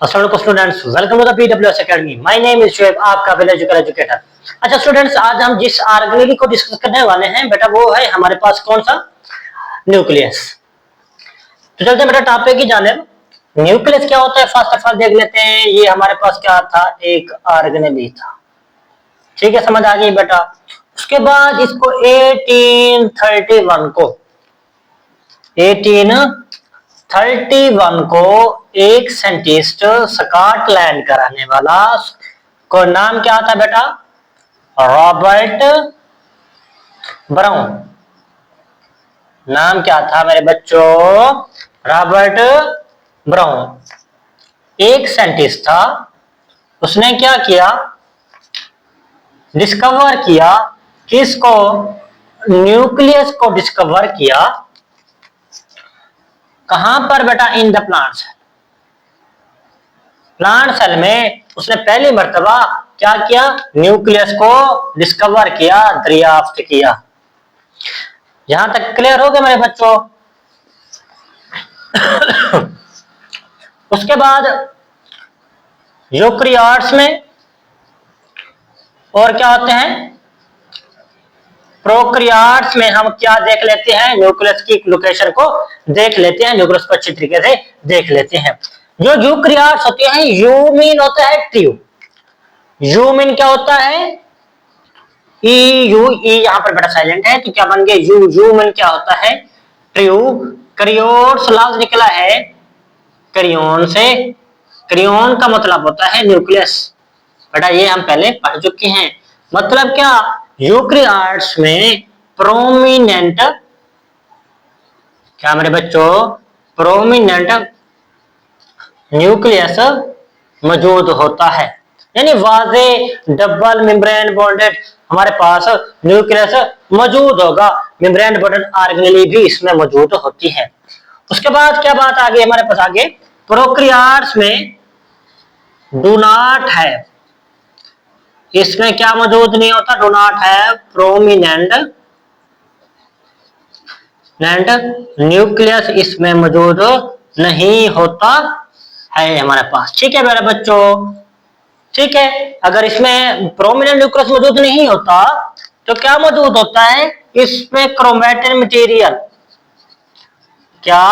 अस्सलाम students, welcome to the PWS academy. My name is Shoaib, आपका village educator. अच्छा students, आज हम जिस ऑर्गेनेली को डिस्कस करने वाले हैं बेटा वो है हमारे पास कौन सा, न्यूक्लियस। तो चलते हैं बेटा टॉपिक की जानिब। न्यूक्लियस क्या होता है फर्स्ट ऑफ ऑल देख लेते हैं। ये हमारे पास क्या था, एक ऑर्गेनेली था। ठीक है, समझ आ गई बेटा। उसके बाद इसको 1831 को एक साइंटिस्ट स्कॉटलैंड का रहने वाला को नाम क्या था बेटा, रॉबर्ट ब्राउन। नाम क्या था मेरे बच्चों, रॉबर्ट ब्राउन। एक साइंटिस्ट था, उसने क्या किया, डिस्कवर किया, किसको, न्यूक्लियस को डिस्कवर किया। कहां पर बेटा, इन द प्लांट सेल में उसने पहली मर्तबा क्या किया, न्यूक्लियस को डिस्कवर किया, दरियाफ्त किया। यहां तक क्लियर हो गया मेरे बच्चों। उसके बाद यूकेरियोट्स में और क्या होते हैं, प्रोकैरियोट्स में हम क्या देख लेते हैं, न्यूक्लियस की लोकेशन को देख लेते हैं, न्यूक्लियस को अच्छी तरीके से देख लेते हैं। जो यूकेरियोट्स होते हैं, यू मीन होता है ट्रू। यू मीन क्या होता है, ई यू, ई यहां पर बेटा साइलेंट है तो क्या बन गए यू। यू मीन क्या होता है, ट्रू। करियोट्स लफ्ज निकला है करियोन से। करियोन का मतलब होता है न्यूक्लियस। बेटा ये हम पहले पढ़ चुके हैं। मतलब क्या, यूकेरियोट्स में प्रोमिनेंट, क्या मेरे बच्चों, प्रोमिनेंट न्यूक्लियस मौजूद होता है। यानी वाजे डबल मेम्ब्रेन बॉन्डेड हमारे पास न्यूक्लियस मौजूद होगा। मेम्ब्रेन बॉन्डेड ऑर्गेनेली भी इसमें मौजूद होती है। उसके बाद क्या बात आ गई हमारे पास आगे, प्रोकैरियोट्स में डू नॉट है, इसमें क्या मौजूद नहीं होता, डू नॉट है प्रोमिनेंट न्यूक्लियस, इसमें मौजूद नहीं होता है हमारे पास। ठीक है मेरे बच्चों, ठीक है। अगर इसमें प्रोमिनेंट न्यूक्लियस मौजूद नहीं होता तो क्या मौजूद होता है, इसमें क्रोमैटिन मटेरियल, क्या,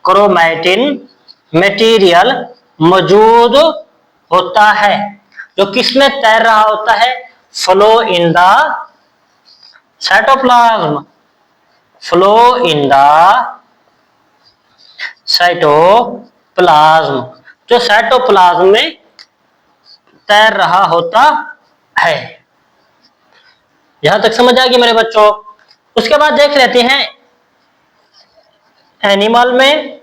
क्रोमैटिन मटेरियल मौजूद होता है, जो किसमें तैर रहा होता है, flow in the cytoplasm, flow in the cytoplasm, जो साइटोप्लाज्म में तैर रहा होता है। यहां तक समझ आ गई मेरे बच्चों। उसके बाद देख लेते हैं एनिमल में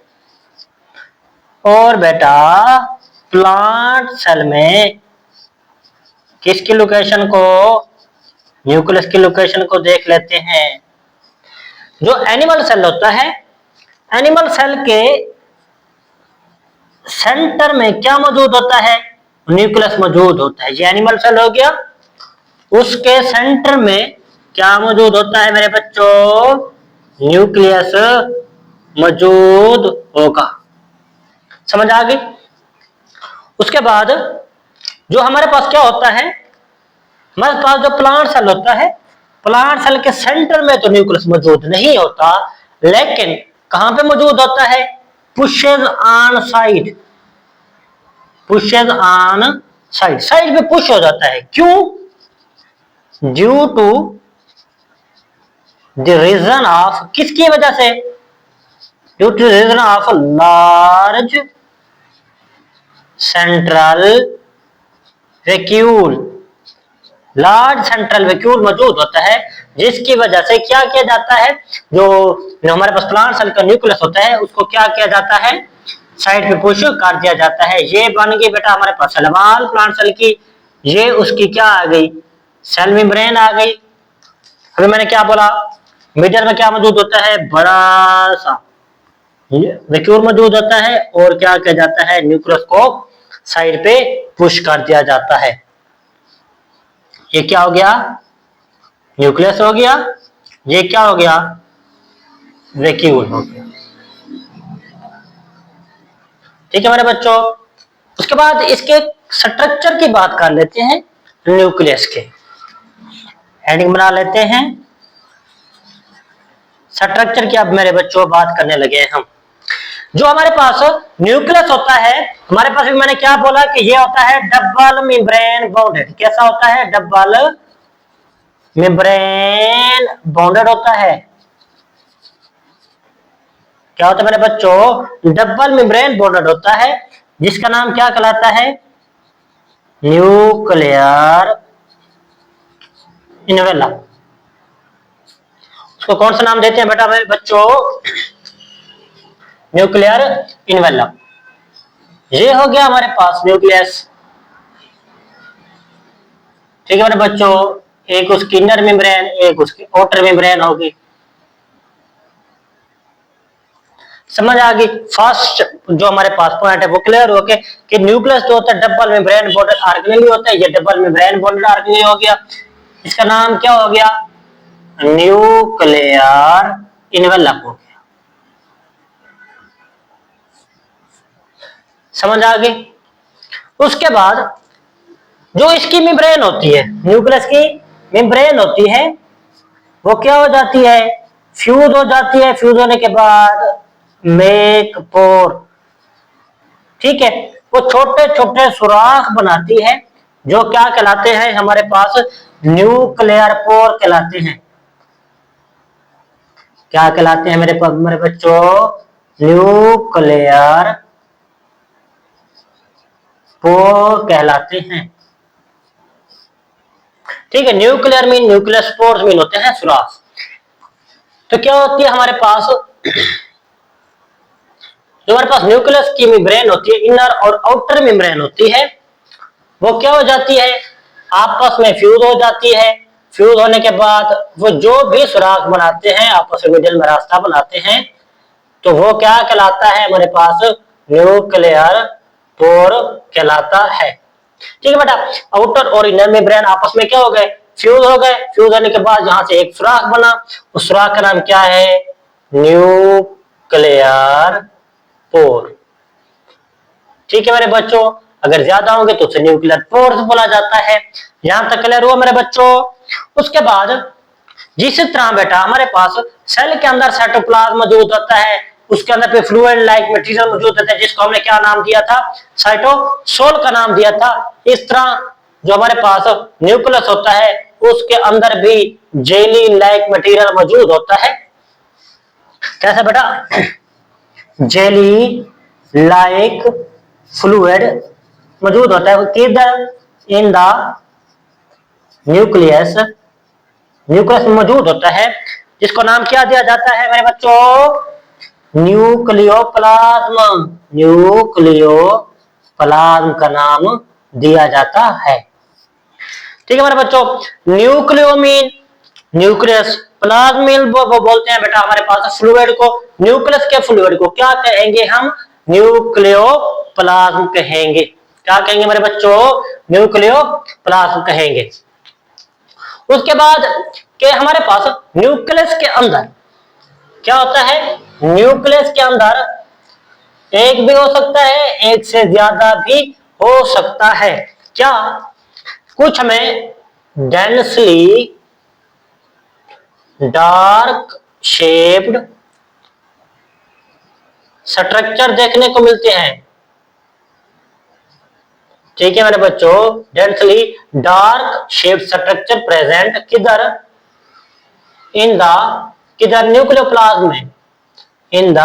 और बेटा प्लांट सेल में किसकी लोकेशन को, न्यूक्लियस की लोकेशन को देख लेते हैं। जो एनिमल सेल होता है, एनिमल सेल के सेंटर में क्या मौजूद होता है, न्यूक्लियस मौजूद होता है। ये एनिमल सेल हो गया, उसके सेंटर में क्या मौजूद होता है मेरे बच्चों, न्यूक्लियस मौजूद होगा। समझ आ गई। उसके बाद जो हमारे पास क्या होता है, हमारे पास जो प्लांट सेल होता है, प्लांट सेल के सेंटर में तो न्यूक्लियस मौजूद नहीं होता, लेकिन कहां पे मौजूद होता है, pushes on side, pushes on side, side पे पुश हो जाता है। क्यों, due to the reason of, किसकी वजह से, due to reason of large central vacuole, large central vacuole मौजूद होता है, जिसकी वजह से क्या किया जाता है, जो हमारे पास प्लांट सेल का न्यूक्लियस होता है उसको क्या किया जाता है, साइड पे पुश कर दिया जाता है। ये बन गई बेटा हमारे पास सेल वॉल प्लांट सेल की। ये उसकी क्या आ गई, सेल मेम्ब्रेन आ गई। अभी मैंने क्या बोला, मिडल में क्या मौजूद होता है, बड़ा सा वैक्यूल मौजूद होता है, और क्या किया जाता है, न्यूक्लियस को साइड पे पुश कर दिया जाता है। ये क्या हो गया, न्यूक्लियस हो गया। ये क्या हो गया, वैक्यूल हो गया। ठीक है मेरे बच्चों। उसके बाद इसके स्ट्रक्चर की बात कर लेते हैं, न्यूक्लियस के हेडिंग बना लेते हैं। स्ट्रक्चर की अब मेरे बच्चों बात करने लगे हैं हम। जो हमारे पास न्यूक्लियस होता है, हमारे पास भी मैंने क्या बोला कि ये होता है डबल मेम्ब्रेन बॉन्डेड। कैसा होता है? डबल मेम्ब्रेन बॉन्डेड होता है। क्या होता है मेरे बच्चों? डबल मेम्ब्रेन बॉन्डेड होता है, जिसका नाम क्या कहलाता है? Nuclear envelope. उसको कौन सा नाम देते हैं बेटा मेरे बच्चों? Nuclear envelope. ये हो गया हमारे पास न्यूक्लियस। ठीक है मेरे बच्चों, एक उसकी इनर मेम्ब्रेन, एक उसकी आउटर मेम्ब्रेन होगी। समझ आ गई? फर्स्ट जो हमारे पास पॉइंट है वो क्लियर हो गया कि न्यूक्लियस जो होता है डबल मेम्ब्रेन बॉन्डेड ऑर्गेनेल होता है। ये डबल मेम्ब्रेन बॉन्डेड ऑर्गेनेल हो गया, इसका नाम क्या हो गया? न्यूक्लियर इनवेलप हो गया। समझ आ गई? उसके बाद जो इसकी मेम्ब्रेन होती है, न्यूक्लियस की मेम्ब्रेन होती है, वो क्या हो जाती है? फ्यूज हो जाती है। फ्यूज होने के बाद मेक पोर, ठीक है, वो छोटे छोटे सुराख बनाती है, जो क्या कहलाते हैं हमारे पास? न्यूक्लियर पोर कहलाते हैं। क्या कहलाते हैं मेरे बच्चों? न्यूक्लियर पोर कहलाते हैं। ठीक है, nuclear mean nucleus, pores mean होते हैं सुराख। तो क्या होती है हमारे पास? जो हमारे पास न्यूक्लियस की मेम्ब्रेन होती है, इनर और आउटर मेम्ब्रेन होती है, वो क्या हो जाती है? आपस में फ्यूज हो जाती है। फ्यूज होने के बाद वो जो भी सुराख बनाते हैं, आपस में मिडिल में रास्ता बनाते हैं, तो वो क्या कहलाता है हमारे पास? न्यूक्लियर पोर कहलाता है। ठीक है बेटा, आउटर और इनर मेम्ब्रेन आपस में क्या हो गए? फ्यूज हो गए। फ्यूज होने के बाद यहां से एक सुराख बना, उस सुराख का नाम क्या है? Nuclear pore. ठीक है मेरे बच्चों, अगर ज्यादा होंगे तो उसे न्यूक्लियर पोर्स बोला जाता है। यहां तक क्लियर हुआ मेरे बच्चों? उसके बाद जिस तरह बेटा हमारे पास सेल के अंदर साइटोप्लाज्म मौजूद होता है, उसके अंदर पे फ्लूइड लाइक मटेरियल मौजूद होता है, जिसको हमने क्या नाम दिया था? साइटोसोल का नाम दिया था। इस तरह जो हमारे पास न्यूक्लियस होता है, उसके अंदर भी जेली लाइक मटेरियल मौजूद होता है। कैसा बेटा? जेली लाइक फ्लूइड मौजूद होता है किधर? In the nucleus. न्यूक्लियस में मौजूद होता है, जिसको नाम क्या दिया जाता है मेरे बच्चों? न्यूक्लियोप्लाज्म। न्यूक्लियोप्लाज्म का नाम दिया जाता है। ठीक है मेरे बच्चों, nucleo mean nucleus, plasm mean वो बोलते हैं बेटा हमारे पास फ्लूइड को। न्यूक्लियस के फ्लूइड को क्या कहेंगे हम? न्यूक्लियोप्लाज्म कहेंगे। क्या कहेंगे मेरे बच्चों? न्यूक्लियोप्लाज्म कहेंगे। उसके बाद के हमारे पास न्यूक्लियस के अंदर क्या होता है? न्यूक्लियस के अंदर एक भी हो सकता है, एक से ज्यादा भी हो सकता है। क्या? कुछ में डेंसली डार्क शेप्ड स्ट्रक्चर देखने को मिलते हैं। ठीक है मेरे बच्चों, densely dark shaped structure present किधर? इन द किधर? न्यूक्लियोप्लाज्म में। इन द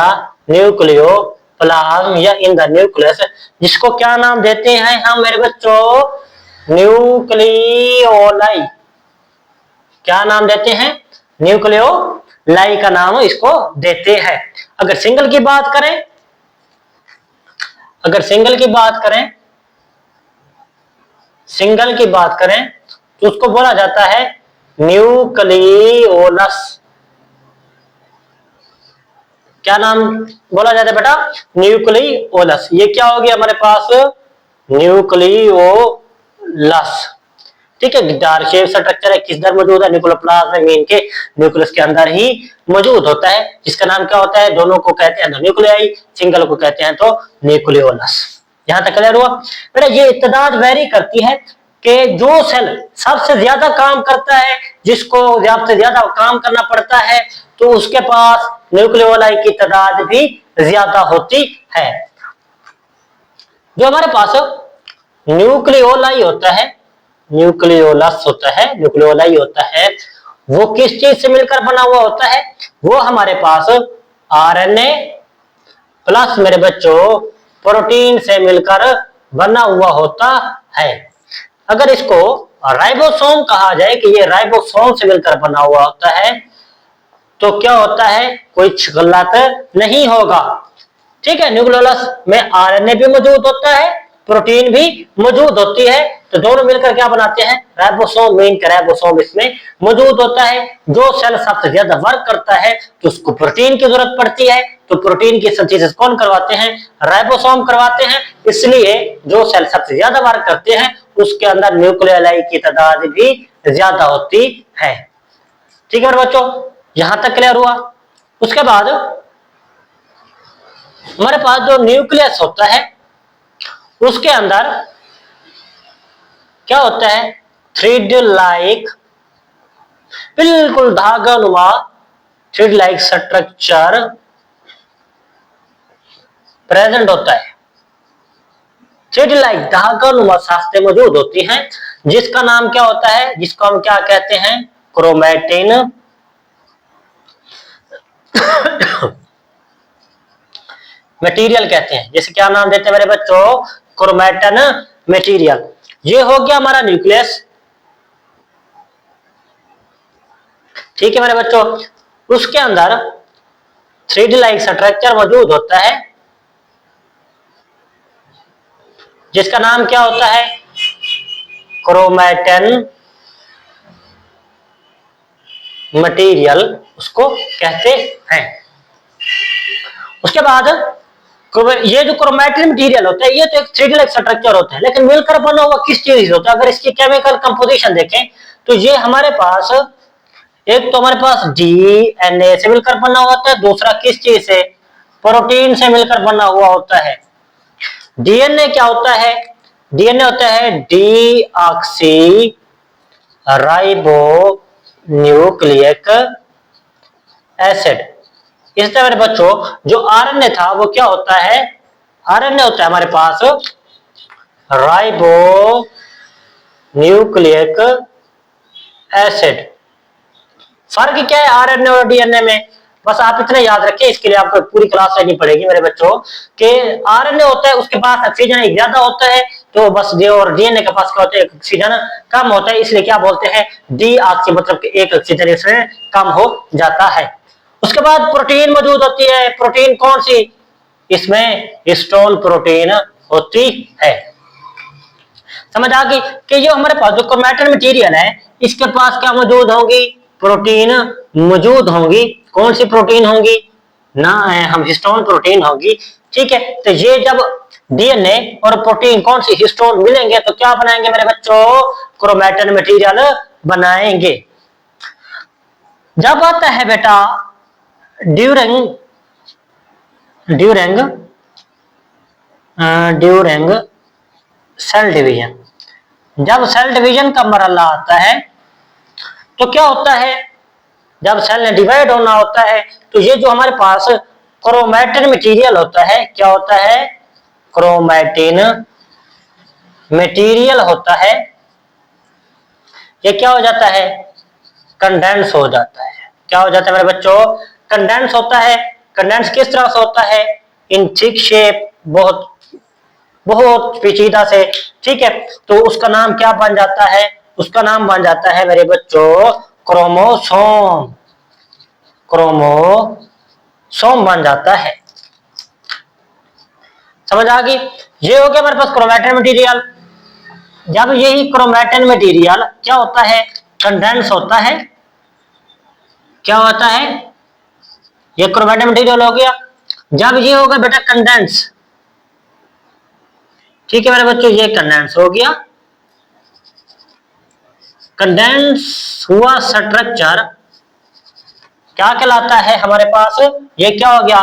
न्यूक्लियोप्लाज्म या इन द न्यूक्लियस, जिसको क्या नाम देते हैं हम मेरे बच्चों? न्यूक्लियोलाई। क्या नाम देते हैं? न्यूक्लियोलाई का नाम इसको देते हैं। अगर सिंगल की बात करें, सिंगल की बात करें तो उसको बोला जाता है न्यूक्लियोलस। क्या नाम बोला जाता है बेटा? न्यूक्लियोलस। ये क्या हो गया हमारे पास? न्यूक्लियोलस। ठीक है, डार्क शेप स्ट्रक्चर है, किसधर मौजूद है? न्यूक्लियोप्लाज्म में, इनके न्यूक्लियस के अंदर ही मौजूद होता है, जिसका नाम क्या होता है? दोनों को कहते हैं न्यूक्लियाई, सिंगल को कहते हैं तो न्यूक्लियोलस। यहां तक क्लियर हुआ बेटा। ये इत्तेदाद वेरी करती है कि जो सेल सबसे ज्यादा काम करता है, जिसको सबसे ज्यादा काम करना पड़ता है, तो उसके पास न्यूक्लियोलाई की तादाद भी ज्यादा होती है। जो हमारे पास न्यूक्लियोलाई होता है, न्यूक्लियोलस होता है, न्यूक्लियोलाई होता है, वो किस चीज से मिलकर बना हुआ होता है? वो हमारे पास आरएनए प्लस मेरे बच्चों प्रोटीन से मिलकर बना हुआ होता है। अगर इसको राइबोसोम कहा जाए कि ये राइबोसोम से मिलकर बना हुआ होता है, तो क्या होता है? कोई गलत नहीं होगा। ठीक है, न्यूक्लियोलस में आरएनए भी मौजूद होता है, प्रोटीन भी मौजूद होती है, तो दोनों मिलकर क्या बनाते हैं? राइबोसोम। मेन राइबोसोम इसमें मौजूद होता है। जो सेल सबसे ज्यादा वर्क करता है तो उसको प्रोटीन की जरूरत पड़ती है, तो प्रोटीन की सिंथेसिस कौन करवाते हैं? राइबोसोम करवाते हैं। इसलिए जो सेल सबसे ज्यादा वर्क करते हैं उसके अंदर न्यूक्लियोलाई की तादाद भी ज्यादा होती है। ठीक है बच्चों, यहां तक क्लियर हुआ? उसके बाद हमारे पास जो न्यूक्लियस होता है उसके अंदर क्या होता है? थ्रेड लाइक, बिल्कुल धागानुमा थ्रेड लाइक स्ट्रक्चर प्रेजेंट होता है। थ्रेड लाइक धागानुमा शाखाएं मौजूद होती हैं, जिसका नाम क्या होता है? जिसको हम क्या कहते हैं? क्रोमैटिन मटेरियल कहते हैं। जैसे क्या नाम देते हैं मेरे बच्चों? Chromatin material. ये हो गया हमारा न्यूक्लियस। ठीक है मेरे बच्चों, उसके अंदर थ्रेड लाइक स्ट्रक्चर मौजूद होता है, जिसका नाम क्या होता है? क्रोमैटिन मटेरियल उसको कहते हैं। उसके बाद ये जो क्रोमैटिन मटेरियल होता है, ये तो एक थ्रेड लाइक स्ट्रक्चर होता है, लेकिन मिलकर बना हुआ किस चीज से होता है? अगर इसकी केमिकल कंपोजिशन देखें तो ये हमारे पास एक तो हमारे पास डीएनए से मिलकर बना हुआ होता है, दूसरा किस चीज से? प्रोटीन से मिलकर बना हुआ होता है। डीएनए क्या होता है? डीएनए होता है डीऑक्सी राइबो न्यूक्लिक एसिड। इस तरह मेरे बच्चों जो आरएनए था वो क्या होता है? आरएनए होता है हमारे पास राइबो न्यूक्लिक एसिड। फर्क क्या है आरएनए और डीएनए में? बस आप इतना याद रखें, इसके लिए आपको पूरी क्लास लेनी पड़ेगी मेरे बच्चों, कि आरएनए होता है उसके पास ऑक्सीजन एक ज्यादा होता है, तो बस और डीएनए के पास क्या होता है? ऑक्सीजन कम होता है, इसलिए क्या बोलते हैं? डीऑक्सी, मतलब एक ऑक्सीजन इसमें कम हो जाता है। उसके बाद प्रोटीन मौजूद होती है। प्रोटीन कौन सी? इसमें हिस्टोन प्रोटीन होती है। समझ आ गई कि जो हमारे पास जो क्रोमैटिन मटेरियल है इसके पास क्या मौजूद होगी? प्रोटीन मौजूद होंगी। कौन सी प्रोटीन होंगी? ना हम हिस्टोन प्रोटीन होगी। ठीक है, तो ये जब डीएनए और प्रोटीन कौन सी? हिस्टोन मिलेंगे तो क्या बनाएंगे मेरे बच्चों? क्रोमैटिन मटेरियल बनाएंगे। जब आता है बेटा ड्यूरिंग सेल डिवीजन, जब सेल डिवीजन का मरहला आता है तो क्या होता है? जब सेल ने डिवाइड होना होता है तो ये जो हमारे पास क्रोमैटिन मटेरियल होता है, क्या होता है? क्रोमैटिन मटेरियल होता है, ये क्या हो जाता है? कंडेंस हो जाता है। क्या हो जाता है मेरे बच्चों? कंडेंस होता है। कंडेंस किस तरह से होता है? इन थिक शेप, बहुत बहुत पेचीदा से। ठीक है, तो उसका नाम क्या बन जाता है? उसका नाम बन जाता है मेरे बच्चों क्रोमोसोम। क्रोमोसोम बन जाता है। समझ आ गई? ये हो गया हमारे पास क्रोमैटिन मटेरियल। जब यही क्रोमैटिन मटेरियल क्या होता है? कंडेंस होता है। क्या होता है? ये क्रोमैटिन मटेरियल हो गया। जब ये होगा बेटा कंडेंस, ठीक है मेरे बच्चों, ये कंडेंस हो गया। कंडेंस हुआ स्ट्रक्चर क्या कहलाता है हमारे पास? ये क्या हो गया?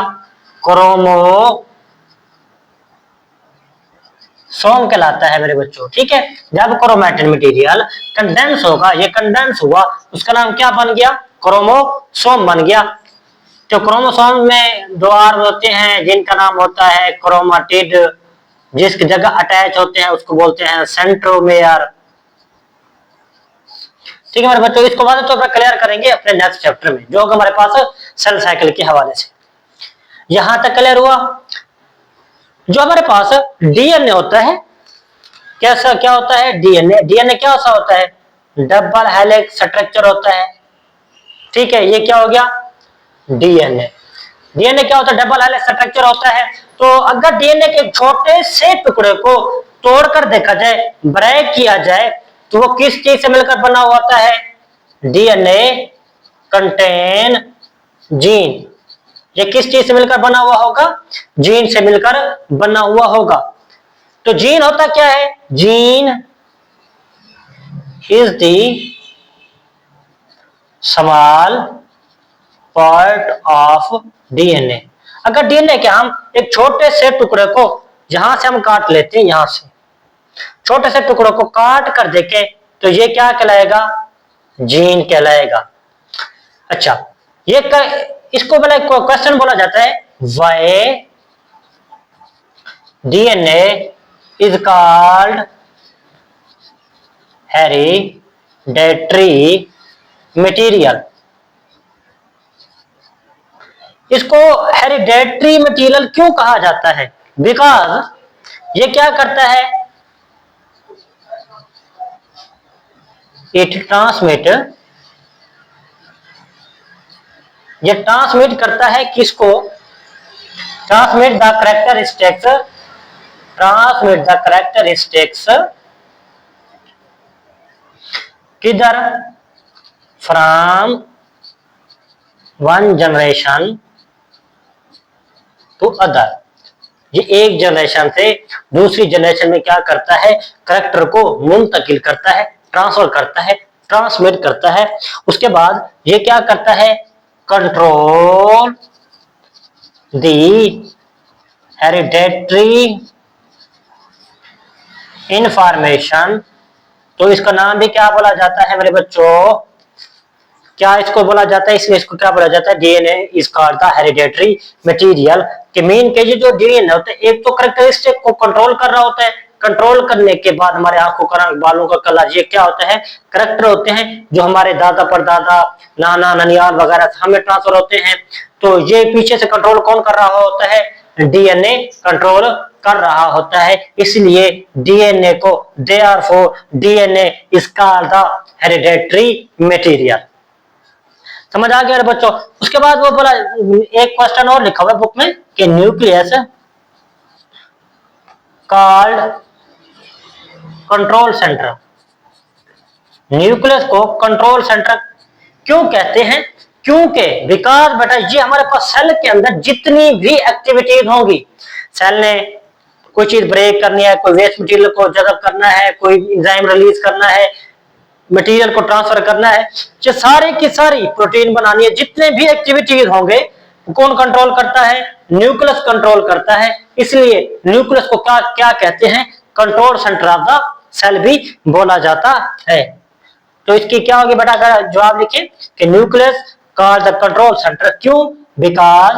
क्रोमोसोम कहलाता है मेरे बच्चों। ठीक है, जब क्रोमैटिन मटेरियल कंडेंस होगा, ये कंडेंस हुआ, उसका नाम क्या बन गया? क्रोमोसोम बन गया। तो क्रोमोसोम में दो आर्म होते हैं जिनका नाम होता है क्रोमाटिड, जिसकी जगह अटैच होते हैं उसको बोलते हैं सेंट्रोमेयर। ठीक है मेरे बच्चों, इसको बाद तो अपना क्लियर करेंगे अपने नेक्स्ट चैप्टर में, जो हमारे पास सेल साइकिल के हवाले से। यहां तक क्लियर हुआ। जो हमारे पास डीएनए होता है, कैसा क्या होता है? डीएनए, डीएनए क्या सा होता है? डबल हेलिक्स स्ट्रक्चर होता है। ठीक है, ये क्या हो गया? डीएनए। डीएनए क्या होता है? डबल हेलिक्स स्ट्रक्चर होता है। तो अगर डीएनए के छोटे से टुकड़े को तोड़कर देखा जाए, ब्रेक किया जाए, तो वो किस चीज से मिलकर बना हुआ होता है? DNA contain gene. ये किस चीज से मिलकर बना हुआ होगा? जीन से मिलकर बना हुआ होगा। तो जीन होता क्या है? Gene is the small part of DNA. अगर डीएनए के हम एक छोटे से टुकड़े को यहां से हम काट लेते हैं, यहां से छोटे से टुकड़ों को काट कर देखें, तो ये क्या कहलाएगा? जीन कहलाएगा। अच्छा, इसको बोला क्वेश्चन बोला जाता है, why DNA is called hereditary material. इसको हेरिडेटरी मटेरियल क्यों कहा जाता है? बिकॉज ये क्या करता है? इट ट्रांसमिट, ये ट्रांसमिट करता है किसको? Transmit the characteristics, transmit the characteristics किधर? From one generation to other. ये एक जनरेशन से दूसरी जनरेशन में क्या करता है? कैरेक्टर को मुंतकिल करता है, ट्रांसफर करता है, ट्रांसमिट करता है। उसके बाद ये क्या करता है? कंट्रोल दी हेरिडेटरी इंफॉर्मेशन। तो इसका नाम भी क्या बोला जाता है मेरे बच्चों? क्या इसको बोला जाता है? इसलिए इसको क्या बोला जाता है? DNA is called the hereditary material. के मेन के जो डीएनए होता है, एक तो कैरेक्टरिस्टिक को कंट्रोल कर रहा होता है, कंट्रोल करने के बाद हमारे आंखों का रंग, बालों का कलर, ये क्या होता है? कैरेक्टर होते हैं जो हमारे दादा परदादा, नाना ननियाल वगैरह हमें ट्रांसफर होते हैं। तो ये पीछे से कंट्रोल कौन कर रहा होता है? डीएनए कंट्रोल कर रहा होता है। इसलिए डीएनए को, therefore DNA is called the hereditary material. समझ आ गया बच्चों? उसके बाद वो बोला, एक क्वेश्चन और लिखा हुआ है बुक में कि nucleus called control centre. Nucleus को कंट्रोल सेंटर क्यों कहते हैं? क्योंकि बिकॉज बेटा ये हमारे पास सेल के अंदर जितनी भी एक्टिविटीज होंगी, सेल ने कोई चीज ब्रेक करनी है, कोई वेस्ट मटेरियल को जज़ब करना है, कोई एंजाइम रिलीज करना है, मटेरियल को ट्रांसफर करना है, ये सारी की सारी प्रोटीन बनानी है, जितने भी एक्टिविटीज होंगे कौन कंट्रोल करता है? न्यूक्लियस कंट्रोल करता है। इसलिए न्यूक्लियस को क्या क्या कहते हैं? Control centre of the cell भी बोला जाता है। तो इसकी क्या होगी बेटा? अगर जवाब लिखे कि nucleus called the control centre. क्यों? Because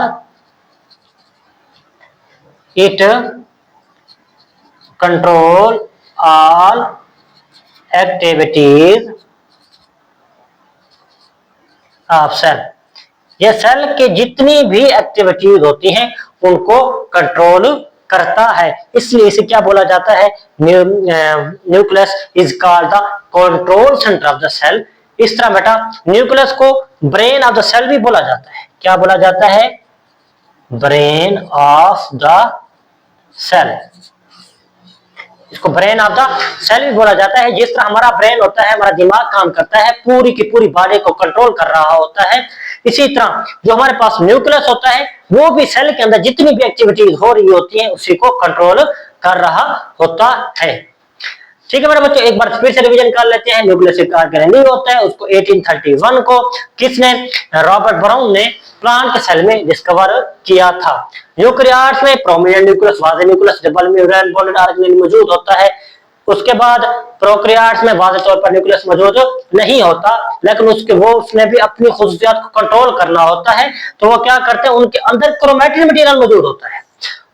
it control all activities of cell. ये सेल के जितनी भी एक्टिविटीज होती हैं उनको कंट्रोल करता है। इसलिए इसे क्या बोला जाता है? Nucleus is called the control centre of the cell. इस तरह बेटा न्यूक्लियस को ब्रेन ऑफ द सेल भी बोला जाता है। क्या बोला जाता है? Brain of the cell. इसको ब्रेन ऑफ द सेल भी बोला जाता है। जिस तरह हमारा ब्रेन होता है, हमारा दिमाग काम करता है, पूरी की पूरी बॉडी को कंट्रोल कर रहा होता है, इसी तरह जो हमारे पास न्यूक्लियस होता है वो भी सेल के अंदर जितनी भी एक्टिविटीज हो रही होती है उसी को कंट्रोल कर रहा होता है। ठीक है मेरे बच्चों, एक बार फिर से रिवीजन कर लेते हैं। न्यूक्लियस कार्य नहीं होता है, उसको 1831 को किसने, रॉबर्ट ब्राउन ने प्लांट सेल में डिस्कवर किया था। यूकेरियोट्स में प्रोमिनेंट न्यूक्लियस, वाज़े nucleus, double mutant bonded organelle मौजूद होता है। उसके बाद प्रोकैरियोट्स में वाज़े तौर पर न्यूक्लियस मौजूद नहीं होता, लेकिन उसने भी अपनी खुसूसियात को कंट्रोल करना होता है, तो वो क्या करते हैं, उनके अंदर क्रोमैटिन मटेरियल मौजूद होता है।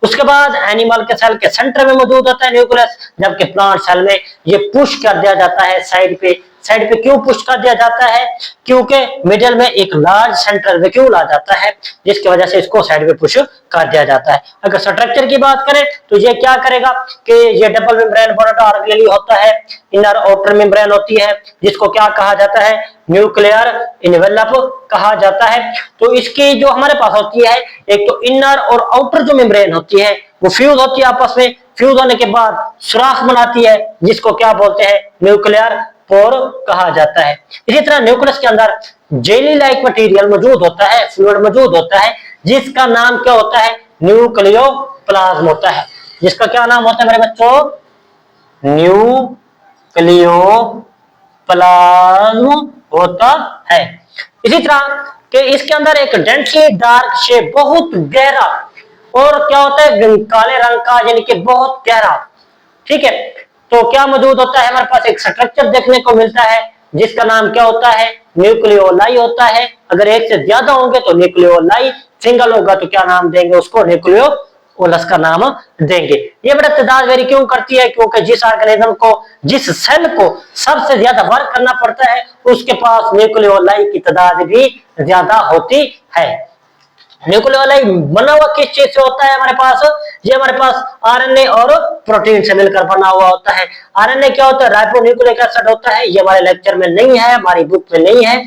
उसके बाद एनिमल के सेल के सेंटर में मौजूद होता है न्यूक्लियस, जबकि प्लांट सेल में ये पुश कर दिया जाता है साइड पे। साइड पे क्यों पुश कर दिया जाता है, क्योंकि मिडिल में एक लार्ज सेंट्रल वैक्यूल आ जाता है, जिसकी वजह से इसको साइड पे पुश कर दिया जाता है। अगर स्ट्रक्चर की बात करें तो ये क्या करेगा कि ये डबल मेम्ब्रेन बॉन्डेड ऑर्गेनेल होता है, इनर आउटर मेम्ब्रेन होती है, जिसको क्या कहा जाता है, न्यूक्लियर इनवेलप कहा जाता है। तो इसकी जो हमारे पास होती है, एक तो इनर और आउटर जो मेम्ब्रेन होती है वो फ्यूज होती है आपस में, फ्यूज होने के बाद सुराख बनाती है, जिसको क्या बोलते हैं, न्यूक्लियर पोर कहा जाता है। इसी तरह न्यूक्लियस के अंदर जेली लाइक मटेरियल मौजूद होता है, फ्लूइड मौजूद होता है, जिसका नाम क्या होता है, न्यूक्लियोप्लाज्म होता है। जिसका क्या नाम होता है मेरे बच्चों, न्यूक्लियोप्लाज्म होता है। इसी तरह कि इसके अंदर एक डेंसली डार्क शेप, बहुत गहरा, और क्या होता है, काले रंग का, यानी कि बहुत गहरा। ठीक है, तो क्या मौजूद होता है, हमारे पास एक स्ट्रक्चर देखने को मिलता है, जिसका नाम क्या होता है, न्यूक्लियोलाई होता है। अगर एक से ज्यादा होंगे तो न्यूक्लियोलाई, सिंगल होगा तो क्या नाम देंगे उसको, न्यूक्लियोलस का नाम देंगे। ये बड़ा तादाद वेरी क्यों करती है, क्योंकि जिस ऑर्गेनिज्म को, जिस सेल को सबसे ज्यादा वर्क करना पड़ता है, उसके पास न्यूक्लियोलाई की तादाद भी ज्यादा होती है। न्यूक्लियोलाई बना हुआ किस चीज से होता है हमारे पास, ये हमारे पास आरएनए और प्रोटीन से मिलकर बना हुआ होता है। आरएनए क्या होता है, राइबोन्यूक्लिक एसिड होता है। ये हमारे लेक्चर में नहीं है, हमारी बुक में नहीं है,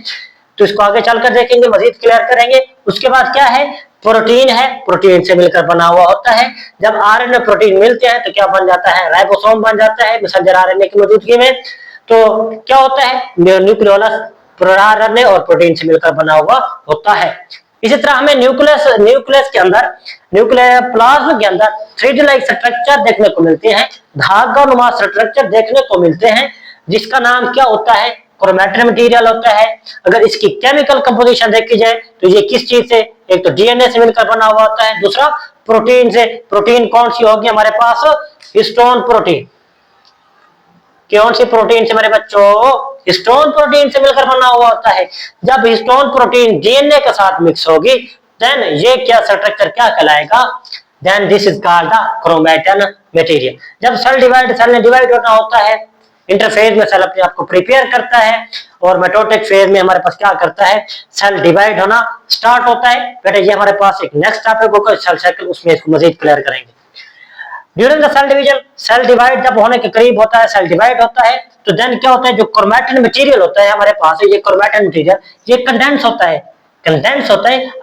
तो इसको आगे चलकर देखेंगे, मजीद क्लियर करेंगे। उसके बाद क्या है, प्रोटीन है, प्रोटीन से मिलकर बना हुआ होता है। जब आरएनए प्रोटीन मिलते हैं तो क्या बन जाता है, राइबोसोम बन जाता है मैसेंजर आरएनए की मौजूदगी में। तो क्या होता है, न्यूक्लियोलस आरएनए और प्रोटीन से मिलकर बना हुआ होता है। इसी तरह हमें न्यूक्लियस के अंदर, न्यूक्लियोप्लाज्म के अंदर 3D लाइक स्ट्रक्चर देखने को मिलते हैं, धागा नुमा स्ट्रक्चर देखने को मिलते हैं, जिसका नाम क्या होता है, क्रोमैटिन मटेरियल होता है। अगर इसकी केमिकल कंपोजिशन देखी जाए तो ये किस चीज से, एक तो डीएनए से मिलकर बना हुआ होता है, दूसरा प्रोटीन से। प्रोटीन कौन सी होगी हमारे पास, हिस्टोन प्रोटीन। कौन सी प्रोटीन से मेरे बच्चों, हिस्टोन प्रोटीन से मिलकर बना हुआ होता है। जब हिस्टोन प्रोटीन डीएनए के साथ मिक्स होगी, देन ये क्या स्ट्रक्चर क्या कहलाएगा, then this is called the chromatin material. जब सेल ने डिवाइड होना होता है, इंटरफेज में सेल अपने आप को प्रिपेयर करता है, और मेटोटिक फेज में हमारे पास क्या करता है, सेल डिवाइड होना स्टार्ट होता है। बेटा ये हमारे पास एक नेक्स्ट टॉपिक होगा सेल साइकिल, उसमें इसको मजीद क्लियर करेंगे। During the cell division, cell divide जब होने के करीब होता है, सेल डिवाइड होता है, तो देन क्या होता है, जो क्रोमैटिन मटेरियल होता है हमारे पास, ये क्रोमैटिन मटेरियल ये कंडेंस होता है,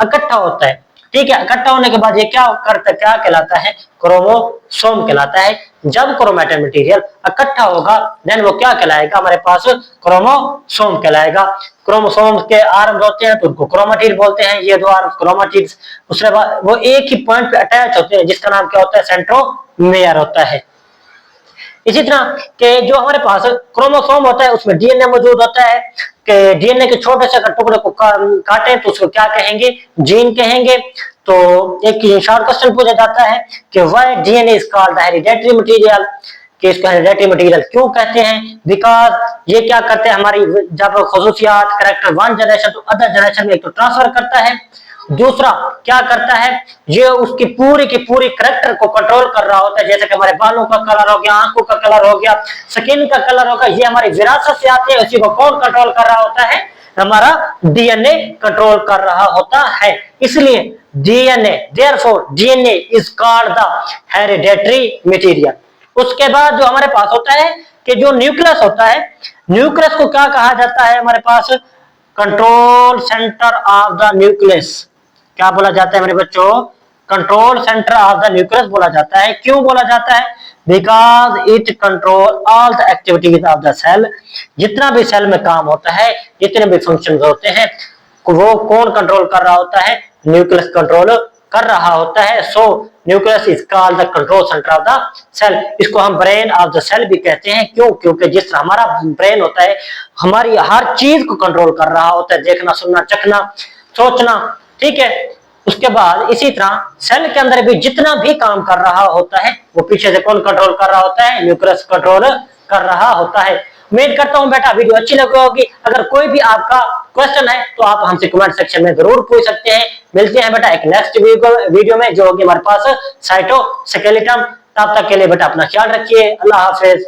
इकट्ठा होता है। ठीक है, इकट्ठा होने के बाद ये क्या करता है, क्या कहलाता है, क्रोमोसोम कहलाता है। जब क्रोमैटिन मटेरियल इकट्ठा होगा, देन वो क्या कहलाएगा, हमारे पास क्रोमोसोम कहलाएगा। क्रोमोसोम के आर्म होते हैं तो उनको क्रोमाटिड बोलते हैं, ये दो आर्म क्रोमाटिड। उसके बाद वो एक ही पॉइंट पे अटैच होते हैं, जिसका नाम क्या होता है, सेंट्रोमेयर होता है। इसी तरह के जो हमारे पास क्रोमोसोम होता है, उसमें डीएनए मौजूद होता है, कि डीएनए के छोटे से टुकड़े को काटें तो उसको क्या कहेंगे, जीन कहेंगे। तो एक शॉर्ट क्वेश्चन पूछा जाता है कि why DNA is called the hereditary material, कि इसको हेरिडेटरी मटेरियल क्यों कहते हैं, बिकॉज ये क्या करते हैं, हमारी जब खुसूसियात कैरेक्टर वन जनरेशन तो अदर जनरेशन में एक तो ट्रांसफर करता है, दूसरा क्या करता है, ये उसकी पूरी की पूरी कैरेक्टर को कंट्रोल कर रहा होता है। जैसे कि हमारे बालों का कलर हो गया, आंखों का कलर हो गया, स्किन का कलर होगा, ये हमारी विरासत से आते हैं। उसी को कौन कंट्रोल कर रहा होता है, हमारा डीएनए कंट्रोल कर रहा होता है। इसलिए DNA, therefore DNA is called the hereditary material. उसके बाद जो हमारे पास होता है कि जो न्यूक्लियस होता है, न्यूक्लियस को क्या कहा जाता है हमारे पास, control centre of the nucleus. क्या बोला जाता है मेरे बच्चों, control centre of the nucleus बोला जाता है। क्यों बोला जाता है, because it control all the activities of the cell. जितना भी सेल में काम होता है, जितने भी फंक्शंस होते हैं, वो कौन कंट्रोल कर रहा होता है, न्यूक्लियस कंट्रोल कर रहा होता है। So nucleus is called the control centre of the cell. इसको हम ब्रेन ऑफ द सेल भी कहते हैं। क्यों? क्योंकि जिस तरह हमारा ब्रेन होता है हमारी हर चीज को कंट्रोल कर रहा होता है, देखना, सुनना, चखना, सोचना, ठीक है। उसके बाद इसी तरह सेल के अंदर भी जितना भी काम कर रहा होता है वो पीछे से कौन कंट्रोल कर रहा होता है? न्यूक्लियस कंट्रोल कर रहा होता है। उम्मीद करता हूं बेटा वीडियो अच्छी लगी होगी। अगर कोई भी आपका क्वेश्चन है तो आप हमसे कमेंट सेक्शन में जरूर पूछ सकते हैं। मिलते हैं बेटा एक नेक्स्ट वीडियो में जो होगी हमारे पास साइटोस्केलेटन। तब तक के लिए बेटा अपना ख्याल रखिए। अल्लाह हाफिज।